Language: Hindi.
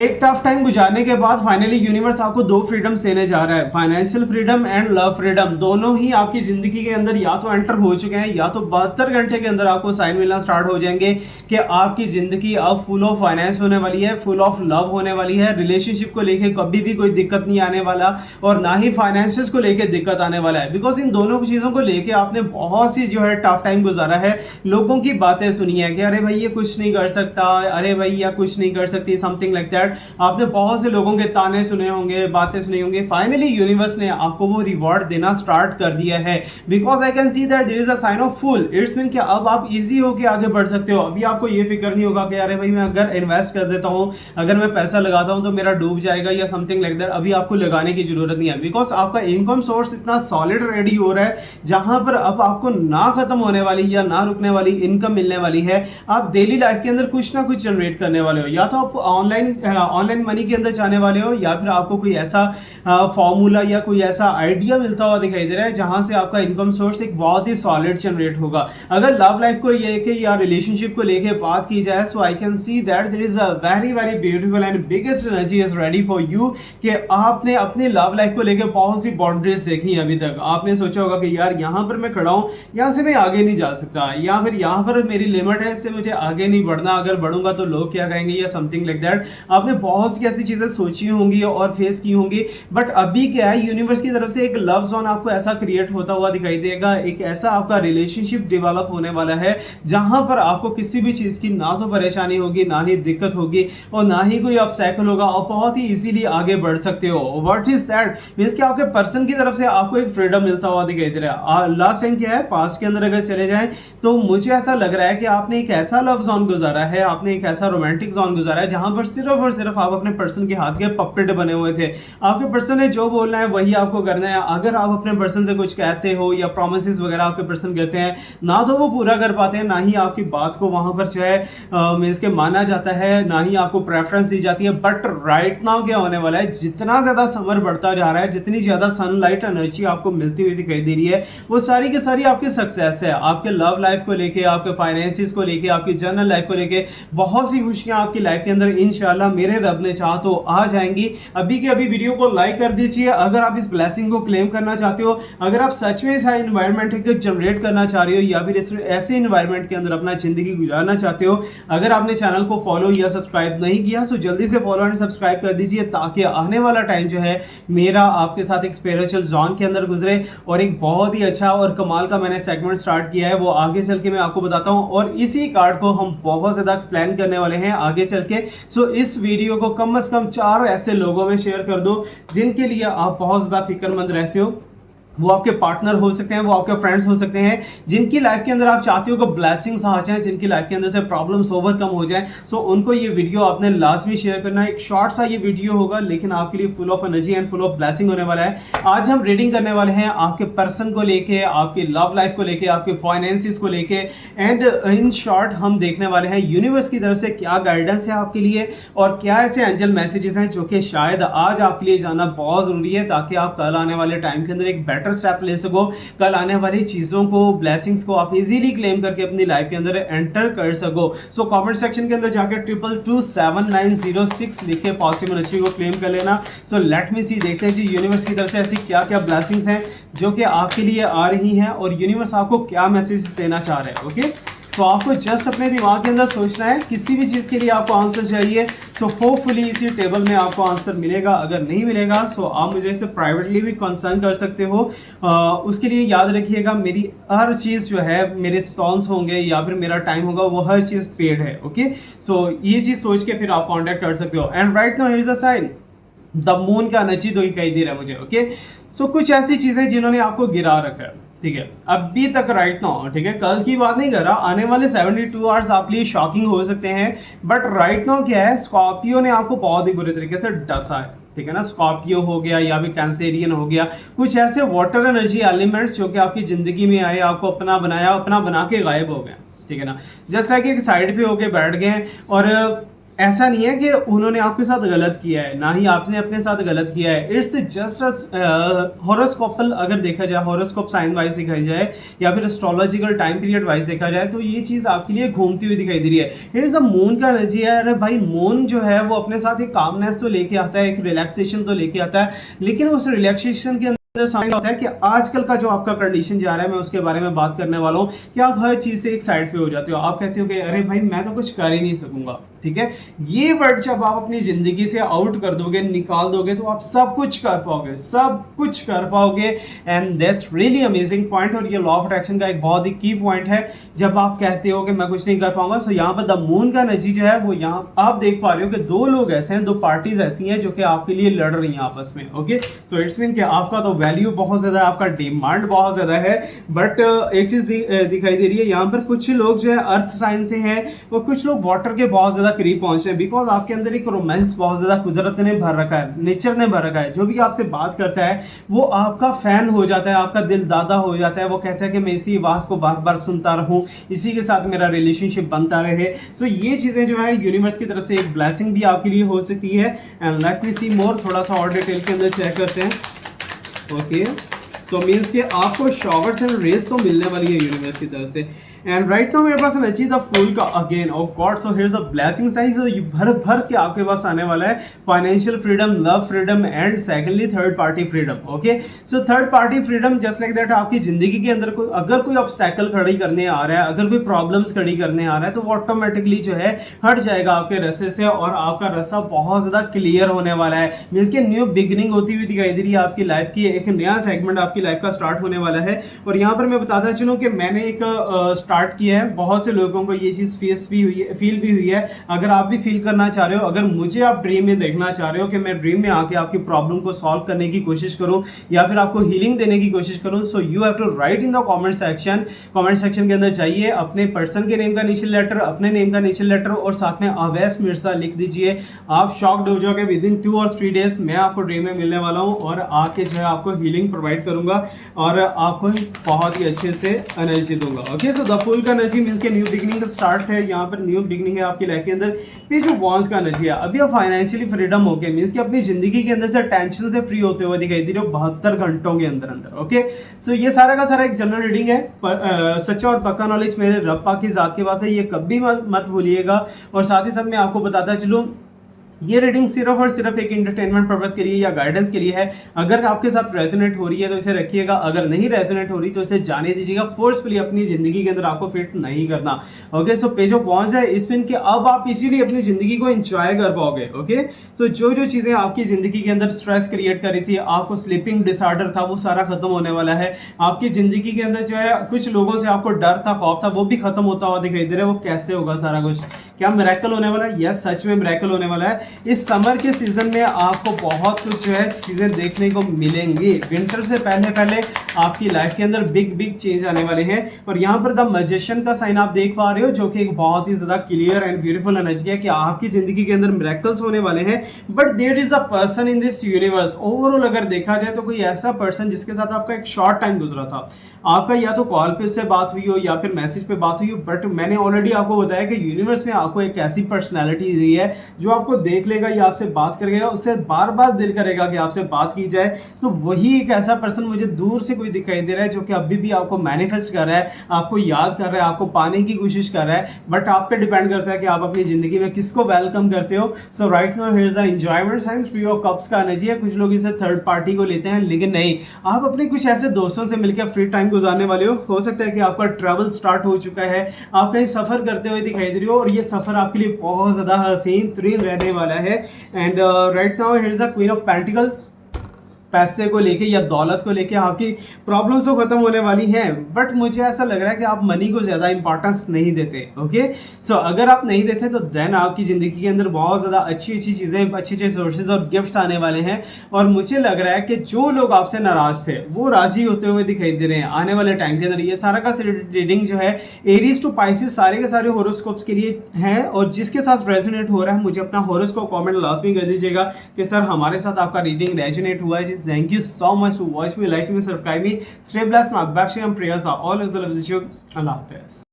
एक टफ टाइम गुजारने के बाद फाइनली यूनिवर्स आपको दो फ्रीडम देने जा रहा है, financial freedom and love freedom. दोनों ही आपकी जिंदगी के अंदर या तो एंटर हो चुके हैं या तो 72 घंटे के अंदर आपको साइन मिलना स्टार्ट हो जाएंगे कि आपकी जिंदगी अब फुल ऑफ फाइनेंस होने वाली है, फुल ऑफ लव होने वाली है। रिलेशनशिप को लेके कभी भी कोई दिक्कत नहीं आने वाला और ना ही फाइनेंशियस को लेके दिक्कत आने वाला है, बिकॉज इन दोनों चीजों को लेके आपने बहुत सी जो है टफ टाइम गुजारा है। लोगों की बातें सुनी है कि अरे भाई ये कुछ नहीं कर सकता, अरे भाई या कुछ नहीं कर सकती, समथिंग लाइक दैट। आपने बहुत से लोगों के ताने सुने होंगे, बातें सुनी होंगी। फाइनली यूनिवर्स ने आपको वो रिवॉर्ड देना स्टार्ट कर दिया है, because I can see that there is a sign of full. It's mean कि अब आप इजी होके आगे बढ़ सकते हो। अभी आपको ये फिक्र नहीं होगा कि अरे भाई मैं अगर इन्वेस्ट कर देता हूं, अगर मैं पैसा लगाता हूं तो मेरा डूब जाएगा या समथिंग लाइक दैट। अभी आपको लगाने की जरूरत नहीं है, बिकॉज आपका इनकम सोर्स इतना सॉलिड रेडी हो रहा है जहां पर अब आपको ना खत्म होने वाली या ना रुकने वाली इनकम मिलने वाली है। आप डेली लाइफ के अंदर कुछ ना कुछ जनरेट करने वाले हो, या तो आप ऑनलाइन मनी के अंदर जाने वाले हो, या फिर आपको कोई ऐसा फॉर्मूला या कोई ऐसा आइडिया मिलता हुआ दिखाई दे रहा है जहां से आपका इनकम सोर्स एक बहुत ही सॉलिड जनरेट होगा। अगर लव लाइफ को लेके या रिलेशनशिप को लेके बात की जाए, so I can see that there is a very very beautiful and biggest energy is ready for you कि आपने अपनी लव लाइफ को लेके बहुत सी बाउंड्रीज देखी है। अभी तक आपने सोचा होगा कि यार यहाँ पर मैं खड़ा हूँ, यहाँ से मैं आगे नहीं जा सकता, या फिर यहाँ पर मेरी लिमिट है, इससे मुझे आगे नहीं बढ़ना, अगर बढ़ूंगा तो लोग क्या कहेंगे या समथिंग लाइक दैट। आपने बहुत सी ऐसी चीजें सोची होंगी और फेस की होंगी, बट अभी क्या है, यूनिवर्स की तरफ से एक लव जोन आपको ऐसा क्रिएट होता हुआ दिखाई देगा। एक ऐसा आपका रिलेशनशिप डेवलप होने वाला है जहां पर आपको किसी भी चीज की ना तो परेशानी होगी, ना ही दिक्कत होगी और ना ही कोई ऑब्स्टैकल होगा और बहुत ही इजीली आगे बढ़ सकते हो। व्हाट इज दैट मींस कि आपके पर्सन की तरफ से आपको एक फ्रीडम मिलता हुआ दिखाई दे रहा है। लास्ट टाइम क्या है, पास्ट के अंदर अगर चले जाएं तो मुझे ऐसा लग रहा है कि आपने एक ऐसा लव जोन गुजारा है, आपने एक ऐसा रोमांटिक जोन गुजारा है जहां पर सिर्फ और सिर्फ आप अपने पर्सन के हाथ के पपेट बने हुए थे। आपके पर्सन ने जो बोलना है वही आपको करना है। अगर आप अपने पर्सन से कुछ कहते हो या प्रोमिसेस वगैरह आपके पर्सन कहते हैं, ना तो वो पूरा कर पाते हैं, ना ही आपकी बात को वहां पर जो है मींस के माना जाता है, ना ही आपको प्रेफरेंस दी जाती है। बट राइट नाउ क्या होने वाला है, जितना ज्यादा समर बढ़ता जा रहा है, जितनी ज्यादा सनलाइट एनर्जी आपको मिलती हुई दिखाई दे रही है, वो सारी की सारी आपकी सक्सेस है। आपके लव लाइफ को लेके, आपके फाइनेंसिस को लेके, आपकी जनरल लाइफ को लेके बहुत सी खुशियां आपकी लाइफ के अंदर इंशाल्लाह मेरे रब ने चाहा तो आ जाएंगी। अभी के अभी वीडियो को लाइक कर दीजिए अगर आप इस ब्लेसिंग को क्लेम करना चाहते हो, अगर आप सच में ऐसा एनवायरनमेंट जनरेट करना चाह रहे हो या फिर ऐसे एनवायरनमेंट के अंदर अपना जिंदगी गुजारना चाहते हो। अगर आपने चैनल को फॉलो या सब्सक्राइब नहीं किया तो जल्दी से फॉलो एंड सब्सक्राइब कर दीजिए, ताकि आने वाला टाइम जो है मेरा आपके साथ एक स्पिरिचुअल जोन के अंदर गुजरे। और एक बहुत ही अच्छा और कमाल का मैंने सेगमेंट स्टार्ट किया है, वो आगे चल के मैं आपको बताता हूं, और इसी कार्ड को हम बहुत ज्यादा एक्सप्लेन करने वाले हैं आगे चल के। सो इस वीडियो को कम से कम 4 ऐसे लोगों में शेयर कर दो जिनके लिए आप बहुत ज्यादा फिक्रमंद रहते हो। वो आपके पार्टनर हो सकते हैं, वो आपके फ्रेंड्स हो सकते हैं, जिनकी लाइफ के अंदर आप चाहते हो कि ब्लेसिंग्स आ जाएं, जिनकी लाइफ के अंदर से प्रॉब्लम्स ओवरकम हो जाएं। सो उनको ये वीडियो आपने लाजमी शेयर करना है। एक शॉर्ट सा ये वीडियो होगा, लेकिन आपके लिए full of energy and full of blessing होने वाला है। आज हम रीडिंग करने वाले हैं आपके पर्सन को लेके, आपकी लव लाइफ को लेके, आपके फाइनेंसिस को लेके, एंड इन शॉर्ट हम देखने वाले हैं यूनिवर्स की तरफ से क्या गाइडेंस है आपके लिए और क्या ऐसे एंजल मैसेजेस हैं जो कि शायद आज आपके लिए जानना बहुत जरूरी है, ताकि आप कल आने वाले टाइम के अंदर एक बेटर स्टेप ले सको। कल आने वाली चीजों को, ब्लेसिंग्स को आप इजीली क्लेम करके अपनी लाइफ के अंदर एंटर कर सको। सो कमेंट सेक्शन के अंदर जाकर 2227 लिखे पॉजिटिव एनर्जी को क्लेम कर लेना। सो लेट मी सी, देखते हैं जी यूनिवर्स की तरफ से ऐसी क्या क्या ब्लेसिंग्स हैं जो कि आपके लिए आ रही हैं और यूनिवर्स आपको क्या मैसेज देना चाह रहे हैं। ओके, तो आपको जस्ट अपने दिमाग के अंदर सोचना है, किसी भी चीज़ के लिए आपको आंसर चाहिए। सो होपफुली इसी टेबल में आपको आंसर मिलेगा। अगर नहीं मिलेगा सो आप मुझे इसे प्राइवेटली भी कंसर्न कर सकते हो। उसके लिए याद रखिएगा, मेरी हर चीज़ जो है, मेरे स्टॉन्स होंगे या फिर मेरा टाइम होगा, वो हर चीज़ पेड है। ओके, सो ये चीज़ सोच के फिर आप कॉन्टैक्ट कर सकते हो। And right now here is a sign, the moon का एनर्जी तो दिखाई दे रहा है मुझे। ओके, सो कुछ ऐसी चीज़ें जिन्होंने आपको गिरा रखा है, ठीक है, अभी तक राइट नाउ, ठीक है, कल की बात नहीं कर रहा, आने वाले 72 आवर्स आपके लिए शॉकिंग हो सकते हैं। बट राइट नाउ क्या है, स्कॉर्पियो ने आपको बहुत ही बुरे तरीके से डसा है, ठीक है ना। स्कॉर्पियो हो गया या फिर कैंसेरियन हो गया, कुछ ऐसे वाटर एनर्जी एलिमेंट्स जो कि आपकी जिंदगी में आए, आपको अपना बनाया, अपना बना के गायब हो गए, ठीक है ना। जस्ट लाइक एक साइड पे होके बैठ गए और ऐसा नहीं है कि उन्होंने आपके साथ गलत किया है, ना ही आपने अपने साथ गलत किया है। इट्स जस्ट हॉरोस्कोपल, अगर देखा जाए हॉरोस्कोप साइन वाइज देखा जाए या फिर एस्ट्रोलॉजिकल टाइम पीरियड वाइज देखा जाए, तो ये चीज़ आपके लिए घूमती हुई दिखाई दे रही है। इट इज अ मून का एनर्जी है। अरे भाई मून जो है वो अपने साथ एक कामनेस तो लेके आता है, एक रिलैक्सेशन तो लेके आता है, लेकिन उस रिलैक्सेशन के साइन होता है कि आजकल का जो आपका कंडीशन जा रहा है, मैं उसके बारे में बात करने वाला हूं कि आप हर चीज से एक साइड पे हो जाते हो। आप कहते हो कि अरे भाई मैं तो कुछ कर ही नहीं सकूंगा, ठीक है। ये वर्ड जब आप अपनी जिंदगी से आउट कर दोगे, निकाल दोगे, तो आप सब कुछ कर पाओगे, सब कुछ कर पाओगे। And that's really amazing point. और ये लॉ ऑफ अट्रैक्शन का एक बहुत ही की पॉइंट है। जब आप कहते हो कि मैं कुछ नहीं कर पाऊंगा, तो यहाँ पर द मून का एनर्जी जो है वो यहाँ आप देख पा रहे हो कि दो लोग ऐसे हैं, दो पार्टीज ऐसी हैं जो कि आपके लिए लड़ रही हैं आपस में। ओके, सो इट्स मीन कि आपका तो वैल्यू बहुत ज्यादा है, आपका डिमांड बहुत ज्यादा है। बट एक चीज दिखाई दे रही है यहाँ पर, कुछ लोग जो है अर्थ साइन से हैं, वो कुछ लोग वाटर के बहुत ज्यादा करीब पहुंच रहे हैं, बिकॉज आपके अंदर एक रोमांस बहुत ज्यादा कुदरत ने भर रखा है, नेचर ने भर रखा है। जो भी आपसे बात करता है वो आपका फैन हो जाता है, आपका दिल दादा हो जाता है। वो कहता है कि मैं इसी आवाज को बार बार सुनता रहूं, इसी के साथ मेरा रिलेशनशिप बनता रहे। सो ये चीजें जो है यूनिवर्स की तरफ से एक ब्लेसिंग भी आपके लिए हो सकती है। एंड लेट मी सी मोर, थोड़ा सा और डिटेल के अंदर चेक करते हैं। ओके, सो मीन्स कि आपको शॉवर्स एंड रेस तो मिलने वाली है यूनिवर्स की तरफ से। एंड राइट नाउ मेरे पास एनर्जी द फूल का again, oh God, so here's a blessing signs. ये भर भर के आपके पास आने वाला है financial freedom, love freedom and secondly third party freedom. Okay, so third party freedom just like that, आपकी जिंदगी के अंदर अगर कोई ऑब्स्टैकल खड़ी करने आ रहा है, अगर कोई प्रॉब्लम्स खड़ी करने आ रहा है, तो वो ऑटोमेटिकली जो है हट जाएगा आपके रास्ते से, और आपका रास्ता बहुत ज्यादा क्लियर होने वाला है। मीन्स की न्यू बिगिनिंग होती हुई दिखाई दे रही है आपकी लाइफ की, एक नया सेगमेंट आपकी लाइफ का स्टार्ट होने वाला है। और यहाँ पर मैं बताता चलूँ कि मैंने एक स्टार्ट किया है, बहुत से लोगों को ये चीज फील भी हुई है। अगर आप भी फील करना चाह रहे हो, अगर मुझे आप ड्रीम में देखना चाह रहे हो कि मैं ड्रीम में आके आपकी प्रॉब्लम को सॉल्व करने की कोशिश करूं या फिर आपको हीलिंग देने की कोशिश करूं, so you have to write in the comment section. Comment section के अंदर जाइए, अपने पर्सन के नेम का इनिशियल लेटर, अपने नेम का इनिशियल लेटर और साथ में अवैस मिर्जा लिख दीजिए। आप शॉक्ड हो जाओगे, विद इन 2 और 3 डेज मैं आपको ड्रीम में मिलने वाला हूं और आके जो है आपको हीलिंग प्रोवाइड करूंगा और आपको बहुत ही अच्छे से एनर्जी दूंगा। ओके, सो द फुल का एनर्जी मींस के न्यू बिगिनिंग का स्टार्ट है, यहाँ पर न्यू बिगिनिंग है आपकी लाइफ के अंदर। ये जो वॉन्स का एनर्जी है, अभी आप फाइनेंशियली फ्रीडम हो गए, मींस कि अपनी जिंदगी के अंदर से टेंशन से फ्री होते हुए दिखाई दे रहे हो 72 घंटों के अंदर अंदर। ओके, सो ये सारा का सारा एक जनरल रीडिंग है, सच्चा और पक्का नॉलेज मेरे रब पाक की जात के पास है, ये कभी मत भूलिएगा। और साथ ही साथ मैं आपको बताता चलूं, ये रीडिंग सिर्फ और सिर्फ एक एंटरटेनमेंट पर्पस के लिए या गाइडेंस के लिए है। अगर आपके साथ रेजोनेट हो रही है तो इसे रखिएगा, अगर नहीं रेजोनेट हो रही तो इसे जाने दीजिएगा। फोर्सफुली अपनी जिंदगी के अंदर आपको फिट नहीं करना। Okay, so page of wands है, इसमें कि अब आप इसीलिए अपनी जिंदगी को एंजॉय कर पाओगे। ओके, सो जो जो चीजें आपकी जिंदगी के अंदर स्ट्रेस क्रिएट कर रही थी, आपको स्लीपिंग डिसऑर्डर था, वो सारा खत्म होने वाला है। आपकी जिंदगी के अंदर जो है कुछ लोगों से आपको डर था, खौफ था, वो भी खत्म होता हुआ दिखाई दे रहा है। वो कैसे होगा सारा कुछ, क्या मिरेकल होने वाला है? यस, सच में मिरेकल होने वाला है। इस समर के सीजन में आपको बहुत कुछ जो है चीजें देखने को मिलेंगी। विंटर से पहले पहले आपकी लाइफ के अंदर बिग बिग चेंज आने वाले हैं। और यहाँ पर द मैजिशियन का साइन आप देख पा रहे हो, जो कि एक बहुत ही ज्यादा क्लियर एंड ब्यूटीफुल एनर्जी है कि आपकी जिंदगी के अंदर मिरेकल्स होने वाले हैं। But there is a person in this universe, overall अगर देखा जाए तो कोई ऐसा पर्सन जिसके साथ आपका एक शॉर्ट टाइम गुजरा था, आपका या तो कॉल पे उससे बात हुई हो या फिर मैसेज पे बात हुई हो, बट मैंने ऑलरेडी आपको बताया कि यूनिवर्स ने आपको एक ऐसी पर्सनैलिटी दी है जो आपको देख लेगा या आपसे बात करेगा, उससे बार बार दिल करेगा कि आपसे बात की जाए। तो वही एक ऐसा पर्सन मुझे दूर से कोई दिखाई दे रहा है जो कि अभी भी आपको मैनिफेस्ट कर रहा है, आपको याद कर रहा है, आपको पाने की कोशिश कर रहा है। बट आप पे डिपेंड करता है कि आप अपनी जिंदगी में किसको वेलकम करते हो। So right now here is the enjoyment science, three of cups का एनर्जी है। कुछ लोग इसे थर्ड पार्टी को लेते हैं, लेकिन नहीं, आप अपने कुछ ऐसे दोस्तों से मिलकर फ्री टाइम गुजारने वाले हो सकता है कि आपका ट्रैवल स्टार्ट हो चुका है, आप कहीं सफर करते हुए दिखाई दे रहे हो और ये सफर आपके लिए बहुत ज्यादा हसीन तरीन रहने वाला है। And right now here is the queen of pentacles. पैसे को लेके या दौलत को लेके आपकी प्रॉब्लम्स तो खत्म होने वाली हैं, बट मुझे ऐसा लग रहा है कि आप मनी को ज़्यादा इंपॉर्टेंस नहीं देते। ओके, सो अगर आप नहीं देते तो देन आपकी ज़िंदगी के अंदर बहुत ज़्यादा अच्छी अच्छी चीज़ें, अच्छे अच्छे सोर्सेज और गिफ्ट्स आने वाले हैं। और मुझे लग रहा है कि जो लोग आपसे नाराज थे वो राजी होते हुए दिखाई दे रहे हैं आने वाले टाइम के अंदर। ये सारा का रीडिंग जो है एरीज टू पाइसेस सारे के सारे होरोस्कोप्स के लिए है, और जिसके साथ रेजोनेट हो रहा है मुझे अपना होरोस्कोप कमेंट लाजमी कर दीजिएगा कि सर हमारे साथ आपका रीडिंग रेजोनेट हुआ है। Thank you so much to watch me, like me, subscribe me, stay blessed. My best and prayers are always the love with you. Allah Hafiz.